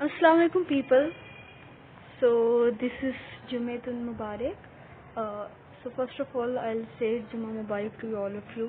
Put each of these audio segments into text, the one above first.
Assalamu alaikum people. So this is Jumatul Mubarak. So first of all I'll say Juma Mubarak to all of you.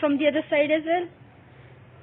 from the other side as well.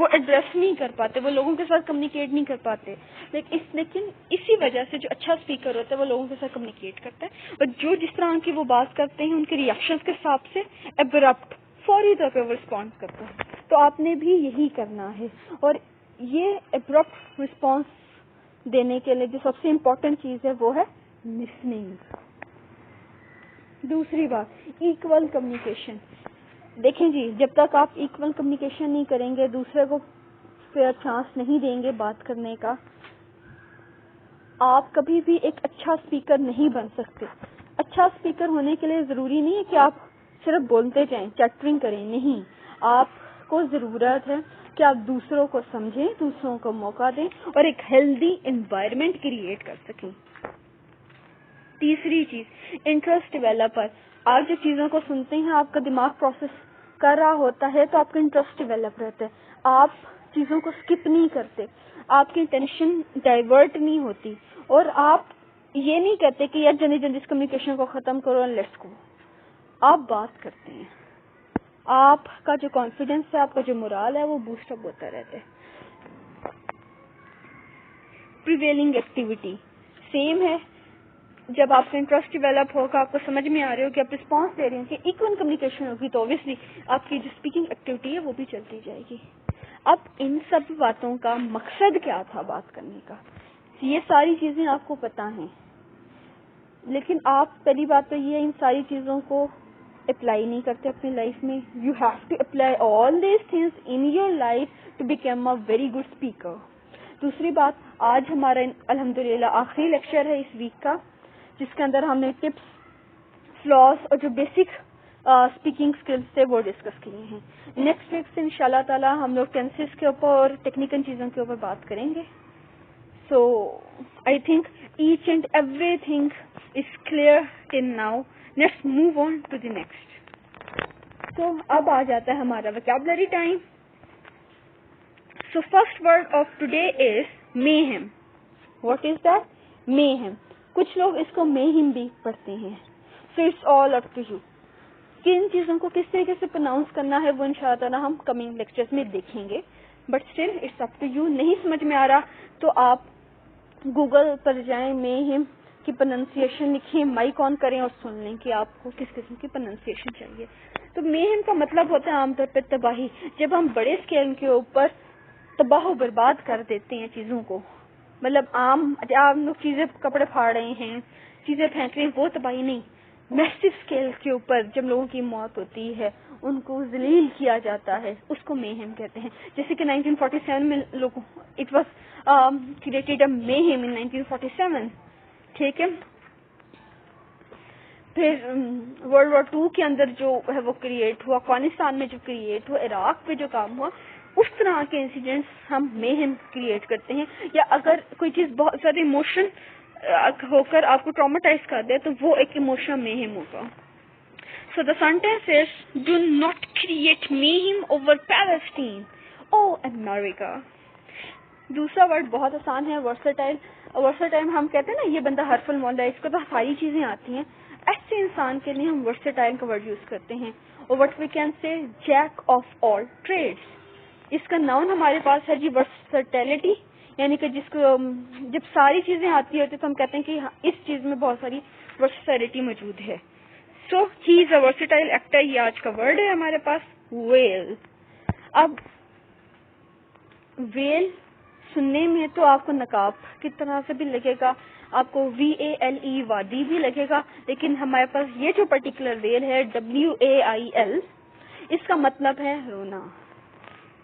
وہ address نہیں کر پاتے, وہ لوگوں کے ساتھ communicate نہیں کر پاتے. لیکن اسی وجہ سے جو اچھا اسپیکر ہوتا ہے وہ لوگوں کے ساتھ کمیونیکیٹ کرتا ہے, اور جو جس طرح کی وہ بات کرتے ہیں ان کے ریئیکشنز کے حساب سے ابرپٹ فوری طور پہ وہ رسپونڈ کرتا ہے. تو آپ نے بھی یہی کرنا ہے, اور یہ ابرپٹ رسپانس دینے کے لیے جو سب سے امپورٹنٹ چیز ہے وہ ہے لسننگ. دوسری بات ایکول کمیونیکیشن. دیکھیں جی, جب تک آپ ایکول کمیونیکیشن نہیں کریں گے, دوسرے کو فیئر چانس نہیں دیں گے بات کرنے کا, آپ کبھی بھی ایک اچھا اسپیکر نہیں بن سکتے. اچھا اسپیکر ہونے کے لیے ضروری نہیں ہے کہ آپ صرف بولتے جائیں, چیٹرنگ کریں, نہیں. آپ کو ضرورت ہے کہ آپ دوسروں کو سمجھیں, دوسروں کو موقع دیں اور ایک ہیلدی انوائرمنٹ کریٹ کر سکیں. تیسری چیز, انٹرسٹ ڈیولپر. آپ جو چیزوں کو سنتے ہیں آپ کا دماغ پروسیس کر رہا ہوتا ہے تو آپ کا انٹرسٹ ڈیولپ رہتا ہے, آپ چیزوں کو اسکپ نہیں کرتے, آپ کی ٹینشن ڈائیورٹ نہیں ہوتی, اور آپ یہ نہیں کہتے کہ یار جلدی جلدی اس کمیونیکیشن کو ختم کرو اینڈ لیٹس گو. آپ بات کرتے ہیں, آپ کا جو کانفیڈینس ہے, آپ کا جو morale ہے وہ بوسٹ اپ ہوتا رہتا ہے. پریویلنگ ایکٹیویٹی سیم ہے. جب آپ کا انٹرسٹ ڈیولپ ہوگا, آپ کو سمجھ میں آ رہے ہو کہ آپ رسپانس دے رہے ہیں کہ ایکول کمیونیکیشن ہوگی, تو اوبیسلی آپ کی جو اسپیکنگ ایکٹیویٹی ہے وہ بھی چلتی جائے گی. اب ان سب باتوں کا مقصد کیا تھا بات کرنے کا, یہ ساری چیزیں آپ کو پتا ہیں, لیکن آپ پہلی بات تو یہ ان ساری چیزوں کو اپلائی نہیں کرتے اپنی لائف میں. You have to apply all these things in your life to become a very good speaker. دوسری بات, آج ہمارا الحمدللہ آخری لیکچر ہے اس ویک کا, جس کے اندر ہم نے ٹپس, فلاس اور جو بیسک اسپیکنگ اسکلس تھے وہ ڈسکس کیے ہیں. نیکسٹ ویک سے انشاءاللہ تعالی ہم لوگ ٹینسز کے اوپر اور ٹیکنیکل چیزوں کے اوپر بات کریں گے. So I think each and ایوری تھنگ is clear till now. Let's move on to the next. تو اب آ جاتا ہے ہمارا vocabulary time. So first word of today is mayhem. What is that? Mayhem. کچھ لوگ اس کو میہم بھی پڑھتے ہیں. So it's all up to you. کن چیزوں کو کس طریقے سے پروناؤنس کرنا ہے وہ انشاءاللہ تعالی ہم کمنگ لیکچرز میں دیکھیں گے, but still it's up to you. نہیں سمجھ میں آ رہا تو آپ گوگل پر جائیں, میہم کی پروننسیشن لکھیں, مائک آن کریں اور سن لیں کہ آپ کو کس قسم کی پروننسیشن چاہیے. تو میہم کا مطلب ہوتا ہے عام طور پہ تباہی. جب ہم بڑے اسکیل کے اوپر تباہ و برباد کر دیتے ہیں چیزوں کو, مطلب عام لوگ چیزیں کپڑے پھاڑ رہے ہیں, چیزیں پھینک رہے ہیں, وہ تباہی نہیں. میسو اسکیل کے اوپر جب لوگوں کی موت ہوتی ہے, ان کو ذلیل کیا جاتا ہے, اس کو میہم کہتے ہیں. جیسے کہ 1947 میں لوگوں اٹ واز کریٹڈ اے میہم ان 1947. ٹھیک ہے. پھر ورلڈ وار 2 کے اندر جو ہے وہ کریٹ ہوا, افغانستان میں جو کریٹ ہوا, عراق پہ جو کام ہوا, اس طرح کے انسیڈنٹس ہم میہم کریٹ کرتے ہیں. یا اگر کوئی چیز بہت زیادہ ایموشن ہو کر آپ کو ٹراماٹائز کر دے تو وہ ایک ایموشنل میہم ہوگا. So the sentence is do not create mayhem over Palestine or America. دوسرا ورڈ بہت آسان ہے, ورسٹائل. ورسٹائل ہم کہتے ہیں نا یہ بندہ حرف المولا ہے, اس کو تو ساری چیزیں آتی ہیں. ایسے انسان کے لیے ہم ورسٹائل کا ورڈ یوز کرتے ہیں. اور what we can say jack of all trades. اس کا ناؤن ہمارے پاس ہے جی ورسٹیلٹی, یعنی کہ جس کو جب ساری چیزیں آتی ہوتی تو ہم کہتے ہیں کہ اس چیز میں بہت ساری ورسٹیلٹی موجود ہے. سو ہی از اے ورسٹائل ایکٹر, یہ آج کا ورڈ ہے ہمارے پاس. ویل. اب ویل سننے میں تو آپ کو نقاب کی طرح سے بھی لگے گا, آپ کو VALE وادی بھی لگے گا, لیکن ہمارے پاس یہ جو پرٹیکولر ویل ہے WAIL, اس کا مطلب ہے رونا,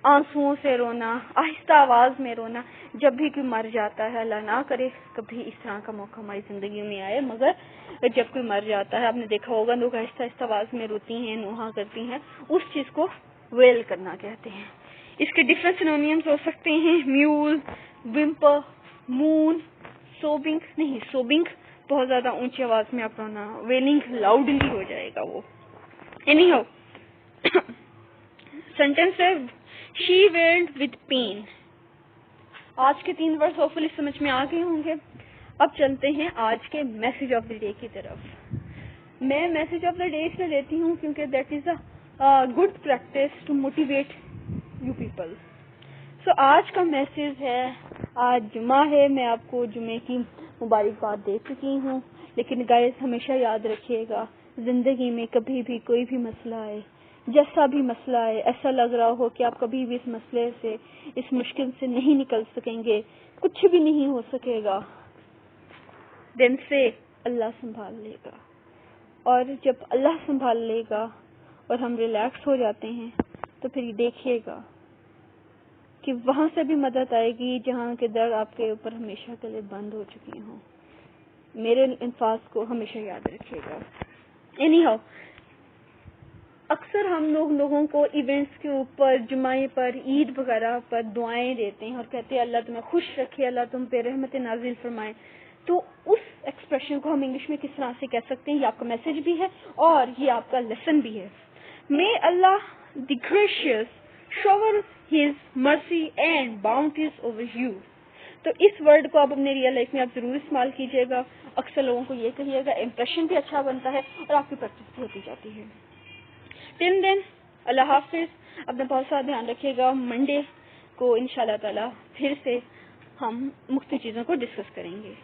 آنسوؤں سے رونا, آہستہ آواز میں رونا. جب بھی کوئی مر جاتا ہے, اللہ نہ کرے کبھی اس طرح کا موقع ہماری زندگی میں آئے, مگر جب کوئی مر جاتا ہے آپ نے دیکھا ہوگا لوگ آہستہ آہستہ آواز میں روتی ہیں, نوحہ کرتی ہیں, اس چیز کو ویل کرنا کہتے ہیں. اس کے ڈفرنٹ سینونیمز ہو سکتے ہیں, میول, ومپر, مون, سوبنگ. نہیں, سوبنگ بہت زیادہ اونچی آواز میں آپ رونا, ویلنگ لاؤڈلی ہو جائے گا وہ. اینی ہاؤ سینٹینس ہے شی ویلڈ ود پین. آج کے 3 ورڈ ہوپ فلی سمجھ میں آ گئے ہوں گے. اب چلتے ہیں آج کے میسج آف دا ڈے کی طرف. میں میسج آف دا ڈے اس میں لیتی ہوں کیونکہ that is a good practice to motivate you people. So آج کا میسج ہے، آج جمعہ ہے، میں آپ کو جمعے کی مبارکباد دے چکی ہوں، لیکن گائز ہمیشہ یاد رکھیے گا، زندگی میں کبھی بھی کوئی بھی مسئلہ آئے، جیسا بھی مسئلہ آئے، ایسا لگ رہا ہو کہ آپ کبھی بھی اس مسئلے سے، اس مشکل سے نہیں نکل سکیں گے، کچھ بھی نہیں ہو سکے گا، دن سے اللہ سنبھال لے گا. اور جب اللہ سنبھال لے گا اور ہم ریلیکس ہو جاتے ہیں تو پھر دیکھیے گا کہ وہاں سے بھی مدد آئے گی جہاں کے در آپ کے اوپر ہمیشہ کے لیے بند ہو چکی ہوں. میرے الفاظ کو ہمیشہ یاد رکھیے گا. اینی ہاؤ، اکثر ہم لوگوں کو ایونٹس کے اوپر، جمعے پر، عید وغیرہ پر دعائیں دیتے ہیں اور کہتے ہیں اللہ تمہیں خوش رکھے، اللہ تم پہ رحمت نازل فرمائے. تو اس ایکسپریشن کو ہم انگلش میں کس طرح سے کہہ سکتے ہیں؟ یہ آپ کا میسج بھی ہے اور یہ آپ کا لیسن بھی ہے. May Allah the gracious shower his mercy and bounties over you. تو اس ورڈ کو آپ اپنے ریئل لائف میں آپ ضرور استعمال کیجیے گا. اکثر لوگوں کو یہ کہیے گا، امپریشن بھی اچھا بنتا ہے اور آپ کی پریکٹس بھی ہوتی جاتی ہے. ٹل دین، اللہ حافظ. اپنا بہت سارا دھیان رکھیے گا. منڈے کو انشاءاللہ تعالی پھر سے ہم مختلف چیزوں کو ڈسکس کریں گے.